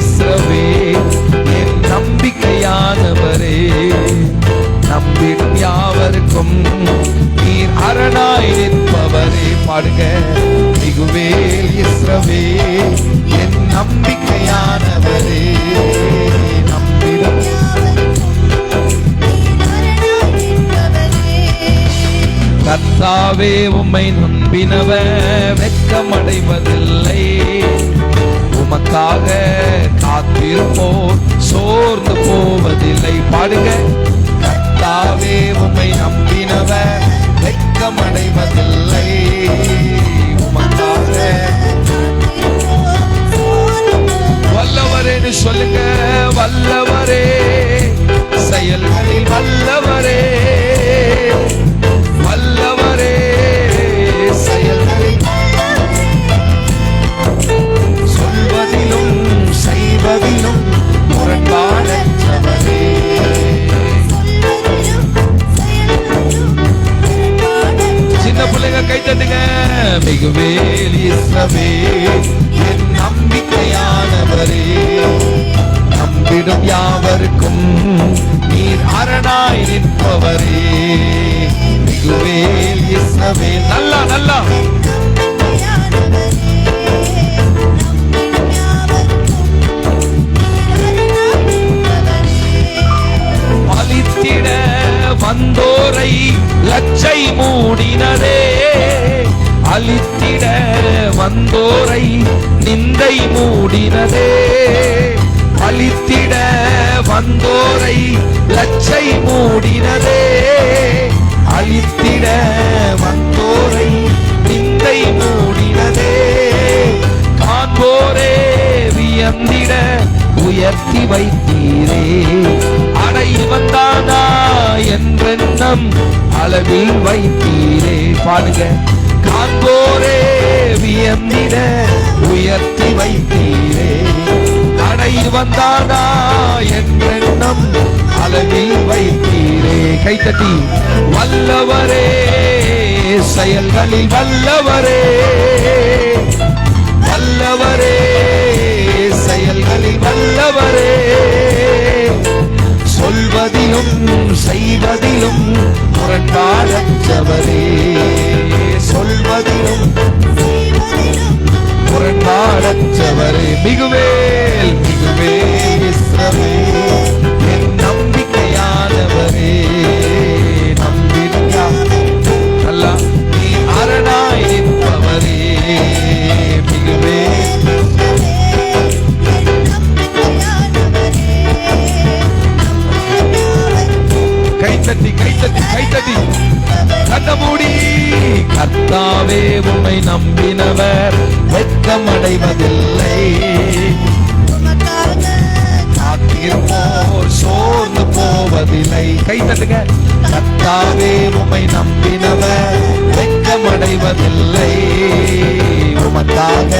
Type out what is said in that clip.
இஸ்ரவேல் என் நம்பிக்கையானவரே, நம்பிடும் யாவருக்கும் நீர் அரணாய் நிற்பவரே. பாடுங்க. மிகுவேல் இஸ்ரவேல் என் நம்பிக்கையானவரே, நம்பிடும் கர்த்தாவே உம்மை நம்பினவர் வெட்கமடைவதில்லை, உமக்காக காத்திருப்போர் சோர்ந்து போவதில்லை. பாடுங்க. கர்த்தாவே உம்மை நம்பினவர் வெட்கமடைவதில்லை, உமக்காக வல்லவரேன்னு சொல்லுங்க. வல்லவரே, செயல்களில் வல்லவரே, வல்லவரே, செயல்களில் சொல்வதிலும் செய்வதிலும் முரண்பாடற்றவரே. சின்ன பிள்ளைங்க கை தட்டுங்க. மிகுவேல் இஸ்ரவேல் என் நம்பிக்கையானவரே, நம்பிடும் யாவருக்கும் நீர் அரணாய் நிற்பவரே. மிகுவேல் இஸ்ரவேல். நல்லா நல்லா அழித்திட வந்தோரை லச்சை மூடினதே, அழித்திட வந்தோரை நிந்தை மூடினதே, அழித்திட வந்தோரை லச்சை மூடினதே, அழித்திட வந்தோரை நிந்தை மூடினதே. காண்போரே வியந்திட உயர்த்தி வைத்தீரே, அடை வந்தானா என்றெண்ணம் அளவில் வைத்தீரே. பாடுங்க. காண்போரே வியந்திட உயர்த்தி வைத்தீரே, அடை வந்தானா என்றெண்ணம் அளவில் வைத்தீரே. கைத்தட்டி. வல்லவரே, செயல்களில் வல்லவரே, வல்லவரே, செயல்களில் வல்லவரே, சொல்வதிலும் செய்வதிலும் முரண்பாடற்றவரே, சொல்வதிலும் முரண்பாடற்றவரே. மிகுவேல் மிகுவேல் இஸ்ரவேல் என் நம்பிக்கையானவரே, நம்பிடுங்க நல்லா நீ அரணாய் நிற்பவரே. மிகுவேல் கைத்தட்டி கைத்தட்டி கைத்தட்டி கண்ண மூடி. கர்த்தாவே உம்மை நம்பினவர் வெட்கமடைவதில்லை, காத்திருப்போர் சோர்ந்து போவதில்லை. கைத்தட்டுங்க. கர்த்தாவே உம்மை நம்பினவர் வெட்கமடைவதில்லை, உமக்காக